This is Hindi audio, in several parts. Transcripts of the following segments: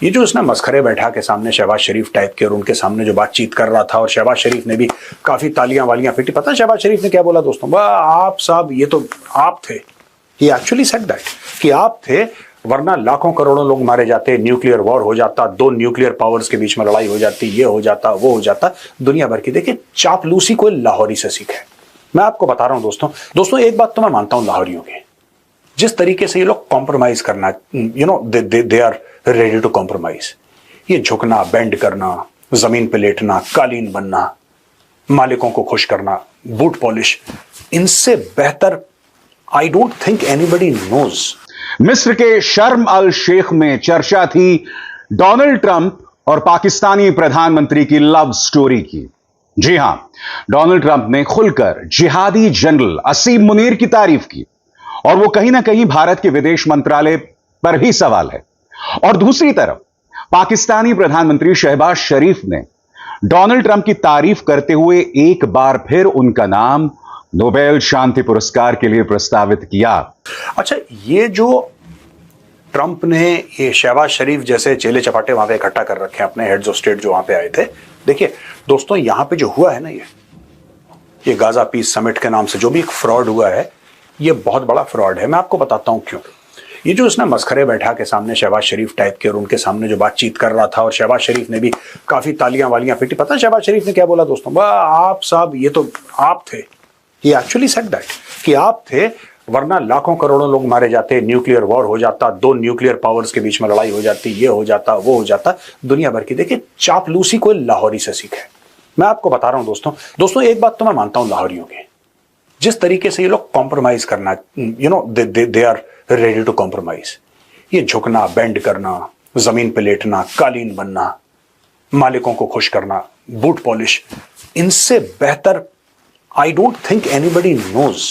ये जो उसने मस्खरे बैठा के सामने शहबाज शरीफ टाइप के और उनके सामने जो बातचीत कर रहा था और शहबाज शरीफ ने भी काफी तालियां वालियां पीटी। पता है शहबाज शरीफ ने क्या बोला दोस्तों? वाह आप साहब, ये तो आप थे। ही एक्चुअली सेड दैट कि आप थे, वरना लाखों करोड़ों लोग मारे जाते, न्यूक्लियर वॉर हो जाता, दो न्यूक्लियर पावर्स के बीच में लड़ाई हो जाती, ये हो जाता वो हो जाता, दुनिया भर की। देखिए चापलूसी कोई लाहौरी से सीखे। मैं आपको बता रहा हूं दोस्तों एक बात तो मैं मानता हूं लाहौरियों की, जिस तरीके से ये लोग कॉम्प्रोमाइज करना, they are ready to compromise. ये झुकना, बेंड करना, जमीन पे लेटना, कालीन बनना, मालिकों को खुश करना, बूट पॉलिश, इनसे बेहतर I don't think anybody knows. मिस्र के शर्म अल शेख में चर्चा थी डोनाल्ड ट्रंप और पाकिस्तानी प्रधानमंत्री की लव स्टोरी की। जी हां, डोनाल्ड ट्रंप ने खुलकर जिहादी जनरल असीम मुनीर की तारीफ की और वो कहीं ना कहीं भारत के विदेश मंत्रालय पर भी सवाल है। और दूसरी तरफ पाकिस्तानी प्रधानमंत्री शहबाज शरीफ ने डोनाल्ड ट्रंप की तारीफ करते हुए एक बार फिर उनका नाम नोबेल शांति पुरस्कार के लिए प्रस्तावित किया। अच्छा, ये जो ट्रंप ने ये शहबाज शरीफ जैसे चेले चपाटे वहां पे इकट्ठा कर रखे हैं, अपने हेड्स ऑफ स्टेट जो वहां पे आए थे। देखिए दोस्तों, यहां पे जो हुआ है ना, ये गाजा पीस समिट के नाम से जो भी एक फ्रॉड हुआ है, ये बहुत बड़ा फ्रॉड है। मैं आपको बताता हूं क्यों। ये जो उसने मस्खरे बैठा के सामने शहबाज शरीफ टाइप के और उनके सामने जो बातचीत कर रहा था और शहबाज शरीफ ने भी काफी तालियां वालियां पीटी। पता है शहबाज शरीफ ने क्या बोला दोस्तों? वाह आप साहब, ये तो आप थे। ही एक्चुअली सेड दैट कि आप थे, वरना लाखों करोड़ों लोग मारे जाते, न्यूक्लियर वॉर हो जाता, दो न्यूक्लियर पावर्स के बीच में लड़ाई हो जाती, ये हो जाता वो हो जाता, दुनिया भर की। देखिए चापलूसी कोई लाहौरी से सीखे। मैं आपको बता रहा हूं दोस्तों एक बात तो मैं मानता हूं लाहौरियों की, जिस तरीके से ये लोग कॉम्प्रोमाइज करना, they are ready to compromise. ये झुकना, बेंड करना, जमीन पे लेटना, कालीन बनना, मालिकों को खुश करना, बूट पॉलिश, इनसे बेहतर I don't think anybody knows.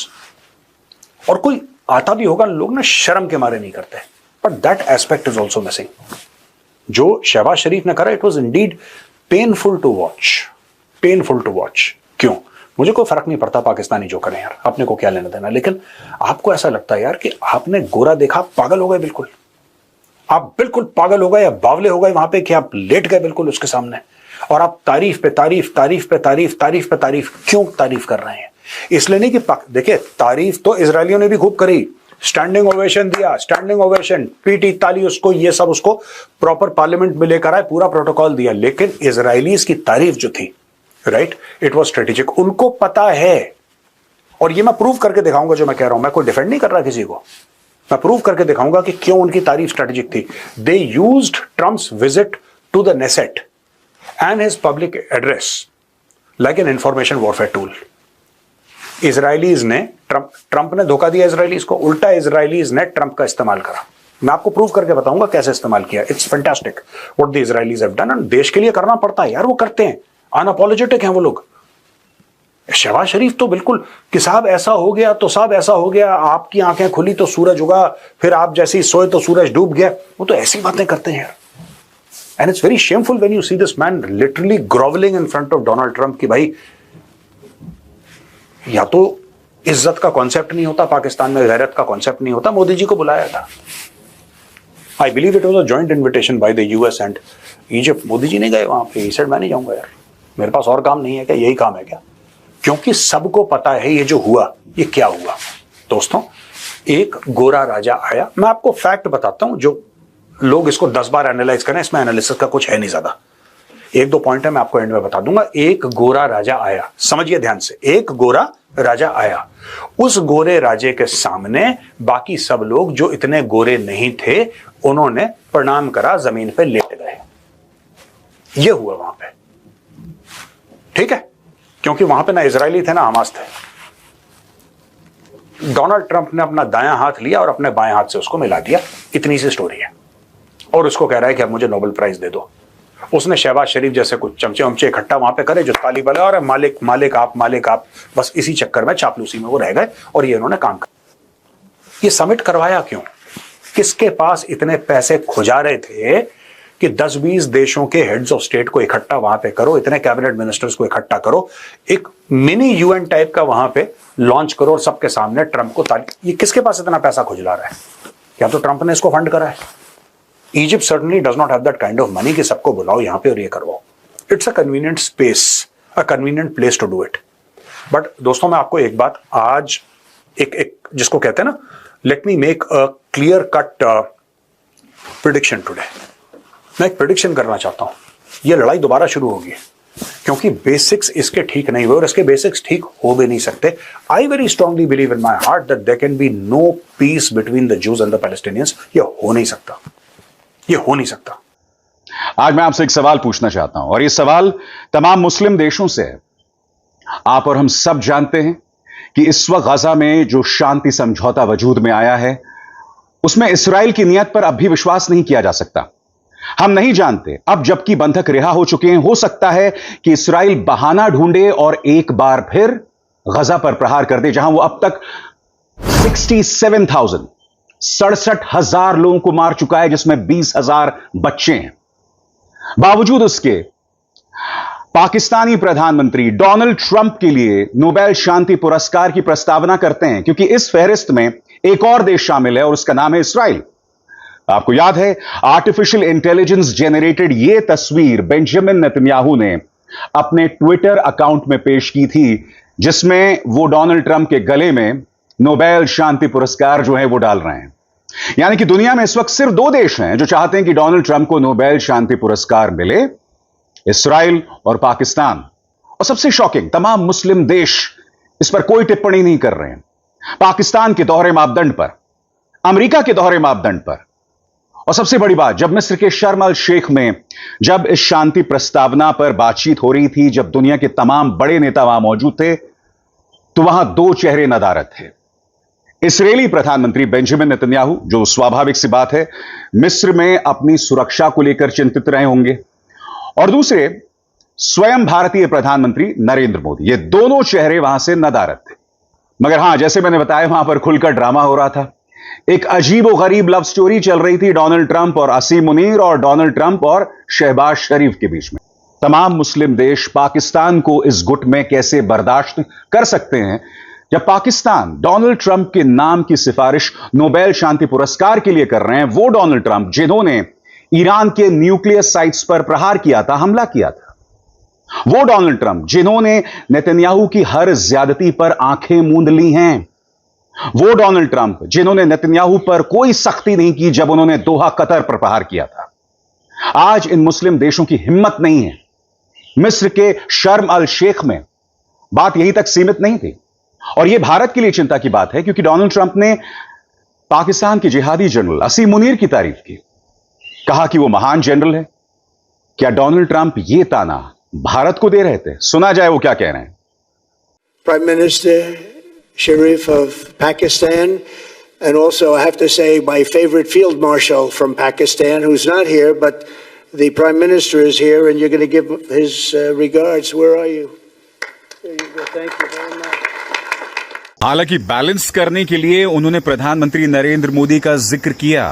और कोई आता भी होगा, लोग ना शर्म के मारे नहीं करते, but that aspect is also missing. जो शहबाज शरीफ ने करा, it was indeed painful to watch, painful to watch. क्यों? मुझे कोई फर्क नहीं पड़ता पाकिस्तानी जो करें यार, अपने को क्या लेना देना, लेकिन आपको ऐसा लगता है यार कि आपने गोरा देखा, पागल हो गए बिल्कुल, आप बिल्कुल पागल हो गए या बावले हो गए वहां पे कि आप लेट गए बिल्कुल उसके सामने, और आप तारीफ पे तारीफ, तारीफ पे तारीफ, तारीफ पे तारीफ। क्यों तारीफ कर रहे हैं? इसलिए नहीं कि देखिए तारीफ तो इजरायलियों ने भी खूब करी, स्टैंडिंग ओवेशन दिया, स्टैंडिंग ओवेशन, पीटी ताली उसको, ये सब उसको प्रॉपर पार्लियामेंट में लेकर आए, पूरा प्रोटोकॉल दिया। लेकिन इजरायलीज की तारीफ जो थी, राइट, इट वॉज स्ट्रेटेजिक। उनको पता है, और ये मैं प्रूव करके दिखाऊंगा जो मैं कह रहा हूं। मैं कोई डिफेंड नहीं कर रहा किसी को, मैं प्रूव करके दिखाऊंगा कि क्यों उनकी तारीफ स्ट्रेटेजिक थी। They used Trump's visit to the Knesset and his public address like an information warfare tool. Israelis ने ट्रंप ने धोखा दिया इजरायलीज को, उल्टा इजरायलीज ने ट्रंप का इस्तेमाल करा। मैं आपको प्रूव करके बताऊंगा कैसे इस्तेमाल किया। It's fantastic what the Israelis have done. देश के लिए करना पड़ता है यार, वो करते हैं, अनअपोलोजेटिक हैं वो लोग। शहबाज शरीफ तो बिल्कुल कि साहब ऐसा हो गया तो साहब ऐसा हो गया, आपकी आंखें खुली तो सूरज उगा, फिर आप जैसे ही सोए तो सूरज डूब गया। वो तो ऐसी बातें करते हैं यार। And it's very shameful when you see this man literally groveling in front of Donald Trump कि भाई या तो इज्जत का कॉन्सेप्ट नहीं होता पाकिस्तान में, गैरत का कॉन्सेप्ट नहीं होता। मोदी जी को बुलाया था, I believe it was a joint invitation by the US and Egypt. Modi ji नहीं गए वहां पे, ही सेड मैं नहीं जाऊंगा यार, मेरे पास और काम नहीं है क्या, यही काम है क्या? क्योंकि सबको पता है ये जो हुआ, ये क्या हुआ। दोस्तों एक गोरा राजा आया, मैं आपको फैक्ट बताता हूं, जो लोग इसको 10 बार एनालाइज करें, इसमें एनालिसिस का कुछ है नहीं ज्यादा। एक दो पॉइंट है, मैं आपको एंड में बता दूंगा। एक गोरा राजा आया, समझिए ध्यान से, एक गोरा राजा आया। उस गोरे राजे के सामने बाकी सब लोग जो इतने गोरे नहीं थे, उन्होंने प्रणाम करा, जमीन पे लेट गए। यह हुआ वहां पे, ठीक है? क्योंकि वहां पे ना इजरायली थे ना हमास थे। डोनाल्ड ट्रंप ने अपना दायां हाथ लिया और अपने बाएं हाथ से उसको मिला दिया, इतनी सी स्टोरी है। और उसको कह रहा है कि अब मुझे नोबेल प्राइज दे दो। उसने शहबाज शरीफ जैसे कुछ चमचे वमचे इकट्ठा वहां पे करे जो ताली बजा, और मालिक मालिक आप, मालिक आप, बस इसी चक्कर में चापलूसी में वो रह गए और ये इन्होंने काम कर। ये समिट करवाया क्यों? किसके पास इतने पैसे खुजा रहे थे कि 10-20 देशों के हेड्स ऑफ स्टेट को इकट्ठा वहां पे करो, इतने कैबिनेट मिनिस्टर्स को इकट्ठा करो, एक मिनी यूएन टाइप का वहां पे लॉन्च करो और सबके सामने ट्रंप को ताली। ये किसके पास इतना पैसा खुजला रहा है? क्या तो ट्रंप ने इसको फंड करा है? Egypt certainly does not have that kind of money कि सबको बुलाओ यहाँ पे और ये करवाओ. It's a convenient space, a convenient place to do it. But दोस्तों मैं आपको एक बात आज एक जिसको कहते हैं ना, let me make a clear cut prediction today. मैं एक prediction करना चाहता हूँ. ये लड़ाई दोबारा शुरू होगी क्योंकि बेसिक्स इसके ठीक नहीं हुए और इसके बेसिक्स ठीक हो भी नहीं सकते. I very strongly believe in my heart that there can be no peace between the Jews and the Palestinians. ये हो नहीं सकता, ये हो नहीं सकता. आज मैं आपसे एक सवाल पूछना चाहता हूं और यह सवाल तमाम मुस्लिम देशों से है. आप और हम सब जानते हैं कि इस वक्त गजा में जो शांति समझौता वजूद में आया है उसमें इस्राएल की नीयत पर अब भी विश्वास नहीं किया जा सकता. हम नहीं जानते, अब जबकि बंधक रिहा हो चुके हैं, हो सकता है कि इस्राएल बहाना ढूंढे और एक बार फिर गजा पर प्रहार कर दे, जहां वो अब तक 67,000 लोगों को मार चुका है, जिसमें 20,000 बच्चे हैं. बावजूद उसके पाकिस्तानी प्रधानमंत्री डोनाल्ड ट्रंप के लिए नोबेल शांति पुरस्कार की प्रस्तावना करते हैं क्योंकि इस फहरिस्त में एक और देश शामिल है और उसका नाम है इस्राएल. आपको याद है, आर्टिफिशियल इंटेलिजेंस जेनरेटेड यह तस्वीर बेंजामिन नेतन्याहू ने अपने ट्विटर अकाउंट में पेश की थी, जिसमें वो डोनाल्ड ट्रंप के गले में नोबेल शांति पुरस्कार जो है वो डाल रहे हैं. यानी कि दुनिया में इस वक्त सिर्फ 2 देश हैं जो चाहते हैं कि डोनाल्ड ट्रंप को नोबेल शांति पुरस्कार मिले, इस्राएल और पाकिस्तान. और सबसे शॉकिंग, तमाम मुस्लिम देश इस पर कोई टिप्पणी नहीं कर रहे हैं. पाकिस्तान के दोहरे मापदंड पर, अमेरिका के दोहरे मापदंड पर, और सबसे बड़ी बात, जब मिस्र के शर्म अल शेख में जब इस शांति प्रस्तावना पर बातचीत हो रही थी, जब दुनिया के तमाम बड़े नेता वहां मौजूद थे, तो वहां 2 चेहरे नदारद थे. इस्राएली प्रधानमंत्री बेंजामिन नेतन्याहू, जो स्वाभाविक सी बात है मिस्र में अपनी सुरक्षा को लेकर चिंतित रहे होंगे, और दूसरे स्वयं भारतीय प्रधानमंत्री नरेंद्र मोदी. ये दोनों चेहरे वहां से नदारद थे. मगर हां, जैसे मैंने बताया, वहां पर खुलकर ड्रामा हो रहा था. एक अजीब और गरीब लव स्टोरी चल रही थी डोनाल्ड ट्रंप और असीम मुनीर और डोनाल्ड ट्रंप और शहबाज शरीफ के बीच में. तमाम मुस्लिम देश पाकिस्तान को इस गुट में कैसे बर्दाश्त कर सकते हैं जब पाकिस्तान डोनाल्ड ट्रंप के नाम की सिफारिश नोबेल शांति पुरस्कार के लिए कर रहे हैं. वो डोनाल्ड ट्रंप जिन्होंने ईरान के न्यूक्लियर साइट्स पर प्रहार किया था, हमला किया था. वो डोनाल्ड ट्रंप जिन्होंने नेतन्याहू की हर ज्यादती पर आंखें मूंद ली हैं. वो डोनाल्ड ट्रंप जिन्होंने नेतन्याहू पर कोई सख्ती नहीं की जब उन्होंने दोहा कतर पर प्रहार किया था. आज इन मुस्लिम देशों की हिम्मत नहीं है. मिस्र के शर्म अल शेख में बात यहीं तक सीमित नहीं थी और यह भारत के लिए चिंता की बात है क्योंकि डोनाल्ड ट्रंप ने पाकिस्तान के जिहादी जनरल असीम मुनीर की तारीफ की, कहा कि वो महान जनरल है. क्या डोनाल्ड ट्रंप ये ताना भारत को दे रहे थे? सुना जाए वो क्या कह रहे हैं. Prime Minister Sharif of Pakistan, and also I have to say my favorite field marshal from Pakistan, who's not here, but the Prime Minister is here, and you're going to give his regards. Where are you? There you go. Thank you very much. हालांकि बैलेंस करने के लिए उन्होंने प्रधानमंत्री नरेंद्र मोदी का जिक्र किया,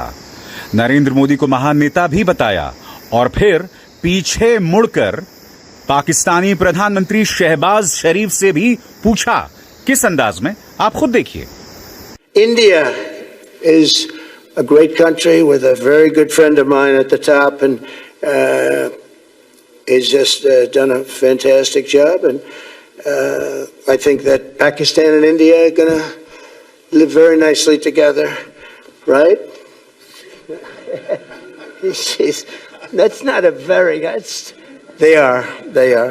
नरेंद्र मोदी को महान नेता भी बताया और फिर पीछे मुड़कर पाकिस्तानी प्रधानमंत्री शहबाज शरीफ से भी पूछा. किस अंदाज में, आप खुद देखिए. India is a great country with a very good friend of mine at the top, and he's just done a fantastic job. And I think that Pakistan and India are going to live very nicely together, right? That's not a very. They are.